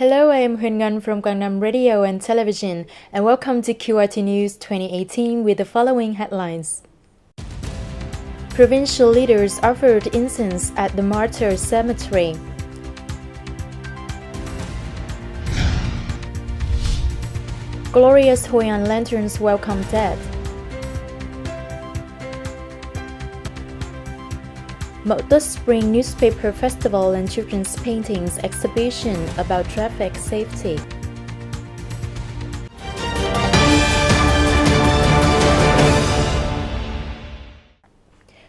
Hello, I am Ngan from Quang Radio and Television, and welcome to QRT News 2018 with the following headlines. Provincial leaders offered incense at the Martyrs Cemetery. Glorious Hoi An lanterns welcome death. Mậu Spring Newspaper Festival and Children's Paintings Exhibition about traffic safety.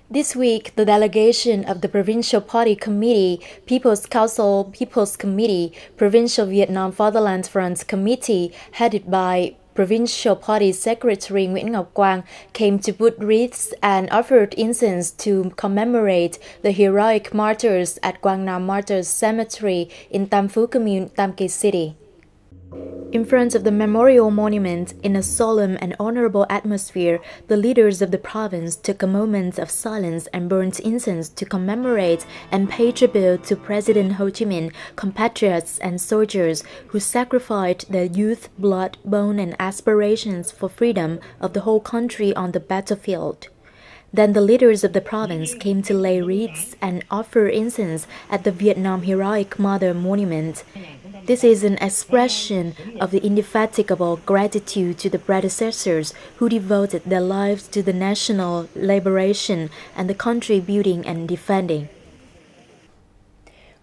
This week, the delegation of the Provincial Party Committee, People's Council, People's Committee, Provincial Vietnam Fatherland Front Committee, headed by Provincial Party Secretary Quang, came to put wreaths and offered incense to commemorate the heroic martyrs at Quang Martyrs Cemetery in Tam Phu Commune, Tam Kỳ City. In front of the memorial monument, in a solemn and honorable atmosphere, the leaders of the province took a moment of silence and burnt incense to commemorate and pay tribute to President Ho Chi Minh, compatriots and soldiers who sacrificed their youth, blood, bone and aspirations for freedom of the whole country on the battlefield. Then the leaders of the province came to lay wreaths and offer incense at the Vietnam Heroic Mother Monument. This is an expression of the indefatigable gratitude to the predecessors who devoted their lives to the national liberation and the country building and defending.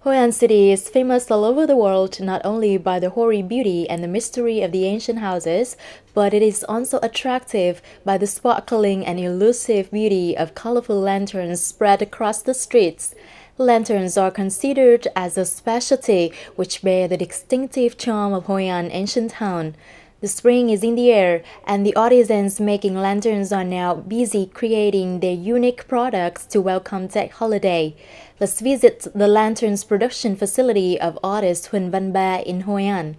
Hoi An City is famous all over the world not only by the hoary beauty and the mystery of the ancient houses, but it is also attractive by the sparkling and elusive beauty of colorful lanterns spread across the streets. Lanterns are considered as a specialty which bear the distinctive charm of Hoi An ancient town. The spring is in the air, and the artisans making lanterns are now busy creating their unique products to welcome that holiday. Let's visit the lanterns production facility of artist Huỳnh Văn Ba in Hoi An.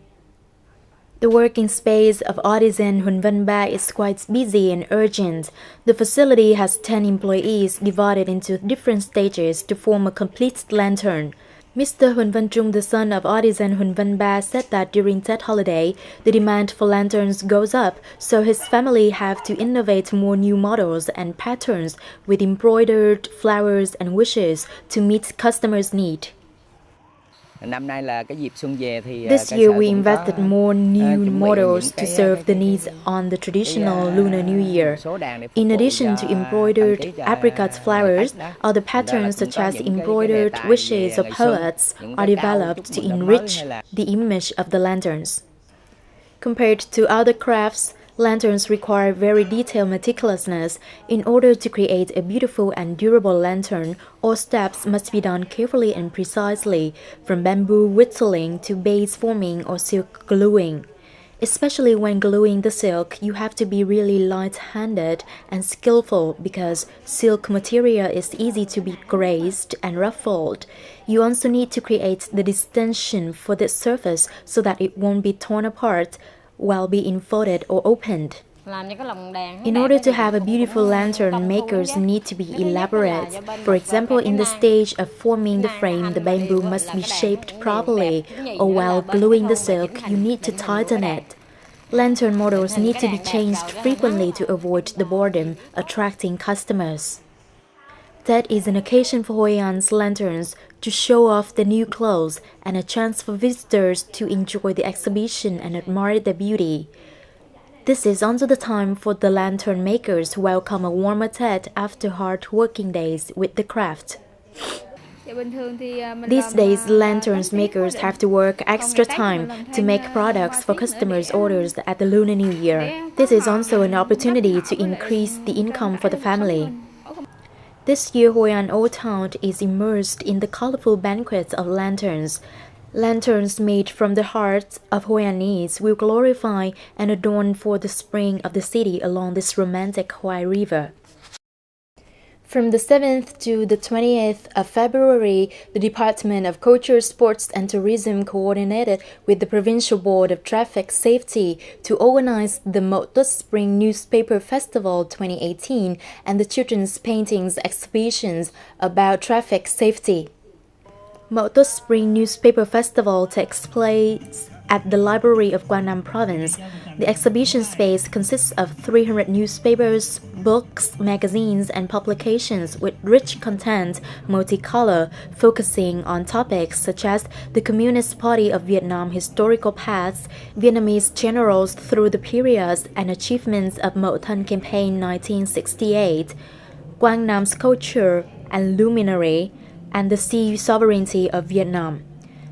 The working space of artisan Huỳnh Văn Ba is quite busy and urgent. The facility has 10 employees divided into different stages to form a complete lantern. Mr. Huỳnh Văn Trung, the son of artisan Huỳnh Văn Ba, said that during that holiday, the demand for lanterns goes up, so his family have to innovate more new models and patterns with embroidered flowers and wishes to meet customers' need. This year, we invested more new models to serve the needs on the traditional Lunar New Year. In addition to embroidered apricot flowers, other patterns such as embroidered wishes of poets are developed to enrich the image of the lanterns. Compared to other crafts, lanterns require very detailed meticulousness. In order to create a beautiful and durable lantern, all steps must be done carefully and precisely, from bamboo whittling to base forming or silk gluing. Especially when gluing the silk, you have to be really light-handed and skillful because silk material is easy to be grazed and ruffled. You also need to create the distension for the surface so that it won't be torn apart while being folded or opened. In order to have a beautiful lantern, makers need to be elaborate. For example, in the stage of forming the frame, the bamboo must be shaped properly, or while gluing the silk, you need to tighten it. Lantern models need to be changed frequently to avoid the boredom, attracting customers. That is an occasion for Hoi An's lanterns to show off the new clothes and a chance for visitors to enjoy the exhibition and admire the beauty. This is also the time for the lantern makers to welcome a warmer Tet after hard working days with the craft. These days, lanterns makers have to work extra time to make products for customers' orders at the Lunar New Year. This is also an opportunity to increase the income for the family. This year, Hoi An Old Town is immersed in the colorful banquets of lanterns. Lanterns made from the hearts of Hoianese will glorify and adorn for the spring of the city along this romantic Hoi River. From the 7th to the 20th of February, the Department of Culture, Sports and Tourism coordinated with the Provincial Board of Traffic Safety to organize the Mậu Spring Newspaper Festival 2018 and the Children's Paintings Exhibitions about traffic safety. Mautos Spring Newspaper Festival takes place at the Library of Quang Province. The exhibition space consists of 300 newspapers, books, magazines, and publications with rich content, multicolor, focusing on topics such as the Communist Party of Vietnam historical paths, Vietnamese generals through the periods, and achievements of Mậu Thân Campaign 1968, Quang Nam's culture and luminary, and the sea sovereignty of Vietnam.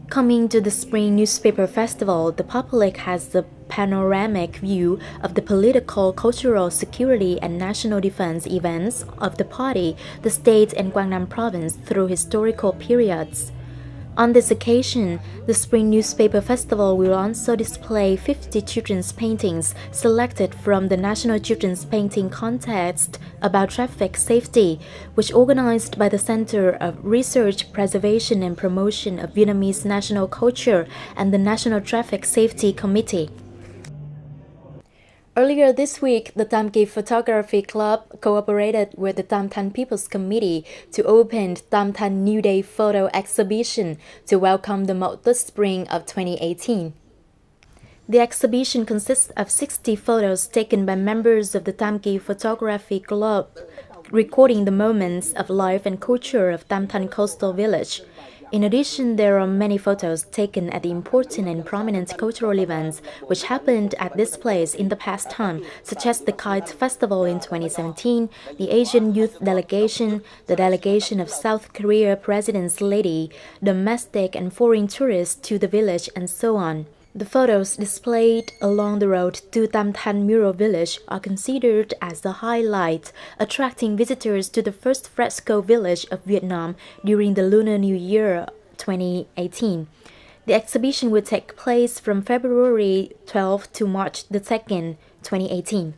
Coming to the Spring Newspaper Festival, the public has a panoramic view of the political, cultural, security, and national defense events of the party, the state, and Quang Nam Province through historical periods. On this occasion, the Spring Newspaper Festival will also display 50 children's paintings selected from the National Children's Painting Contest about traffic safety, which organized by the Center of Research, Preservation and Promotion of Vietnamese National Culture and the National Traffic Safety Committee. Earlier this week, the Tam Kỳ Photography Club cooperated with the Tam Thanh People's Committee to open Tam Thanh New Day photo exhibition to welcome the Mautos Spring of 2018. The exhibition consists of 60 photos taken by members of the Tam Kỳ Photography Club, recording the moments of life and culture of Tam Thanh Coastal Village. In addition, there are many photos taken at the important and prominent cultural events which happened at this place in the past time, such as the Kite Festival in 2017, the Asian Youth Delegation, the delegation of South Korea President's Lady, domestic and foreign tourists to the village, and so on. The photos displayed along the road to Tam Thanh Mural Village are considered as the highlight, attracting visitors to the first fresco village of Vietnam during the Lunar New Year 2018. The exhibition will take place from February 12 to March 2nd, 2018.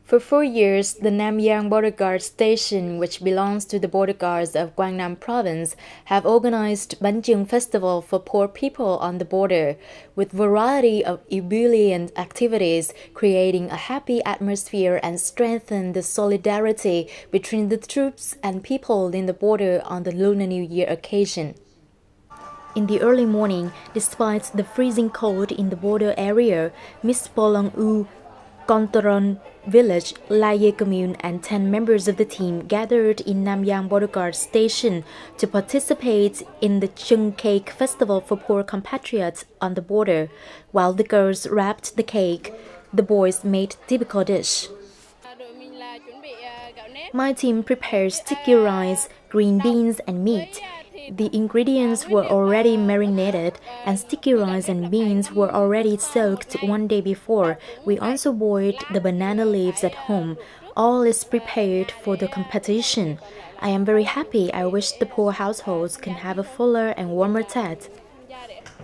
For 4 years, the Nam Giang Border Guard Station, which belongs to the Border Guards of Quang Nam Province, have organized Bánh Chưng Festival for poor people on the border, with variety of ebullient activities, creating a happy atmosphere and strengthen the solidarity between the troops and people in the border on the Lunar New Year occasion. In the early morning, despite the freezing cold in the border area, Miss Polong U Contoron Village, La Ye Commune, and 10 members of the team gathered in Nam Giang Border Guard Station to participate in the Chung Cake Festival for poor compatriots on the border. While the girls wrapped the cake, the boys made typical dish. My team prepared sticky rice, green beans, and meat. The ingredients were already marinated, and sticky rice and beans were already soaked one day before. We also boiled the banana leaves at home. All is prepared for the competition. I am very happy. I wish the poor households can have a fuller and warmer Tet.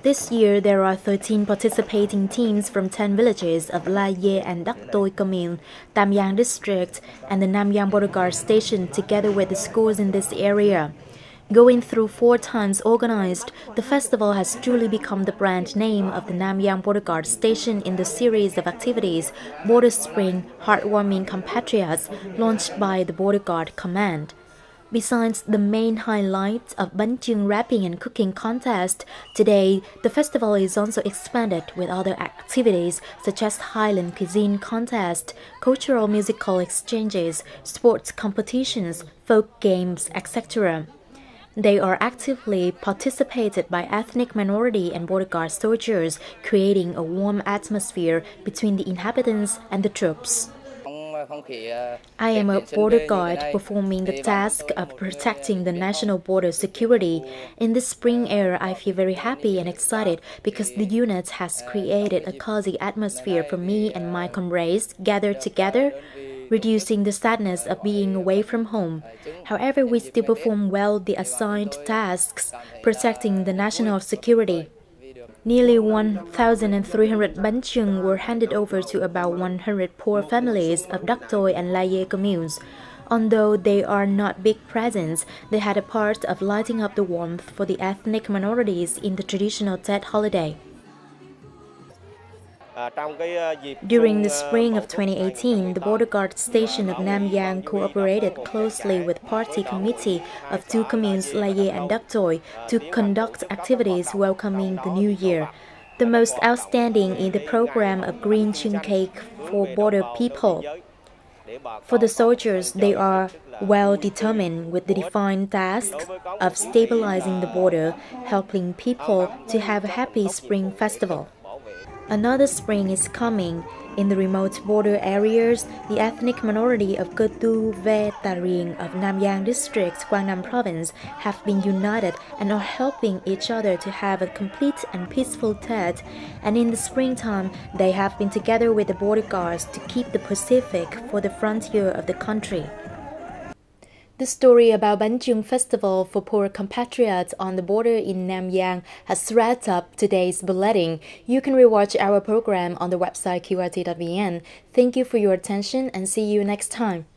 This year, there are 13 participating teams from 10 villages of La Ye and Dak Toi Commune, Tam Giang District, and the Nam Giang Border Guard Station, together with the schools in this area. Going through 4 times organized, the festival has truly become the brand name of the Nam Giang Border Guard Station in the series of activities Border Spring Heartwarming Compatriots launched by the Border Guard Command. Besides the main highlight of Bánh Chưng wrapping and cooking contest, today the festival is also expanded with other activities such as Highland cuisine contest, cultural musical exchanges, sports competitions, folk games, etc. They are actively participated by ethnic minority and border guard soldiers, creating a warm atmosphere between the inhabitants and the troops. I am a border guard performing the task of protecting the national border security. In this spring air, I feel very happy and excited because the unit has created a cozy atmosphere for me and my comrades gathered together, reducing the sadness of being away from home. However, we still perform well the assigned tasks, protecting the national security. Nearly 1,300 Bánh Chưng were handed over to about 100 poor families of Dak Toi and La Ye communes. Although they are not big presents, they had a part of lighting up the warmth for the ethnic minorities in the traditional Tet holiday. During the spring of 2018, the border guard station of Nam Giang cooperated closely with party committee of two communes Laye and Dak Toi to conduct activities welcoming the new year. The most outstanding is the program of green chung cake for border people. For the soldiers, they are well determined with the defined task of stabilizing the border, helping people to have a happy spring festival. Another spring is coming. In the remote border areas, the ethnic minority of Cơ Tu Ve Taring of Nam Giang District, Quang Province, have been united and are helping each other to have a complete and peaceful Tet. And in the springtime, they have been together with the border guards to keep the Pacific for the frontier of the country. The story about Bánh Chưng Festival for poor compatriots on the border in Nam Giang has wrapped up today's bulletin. You can rewatch our program on the website qrt.vn. Thank you for your attention and see you next time.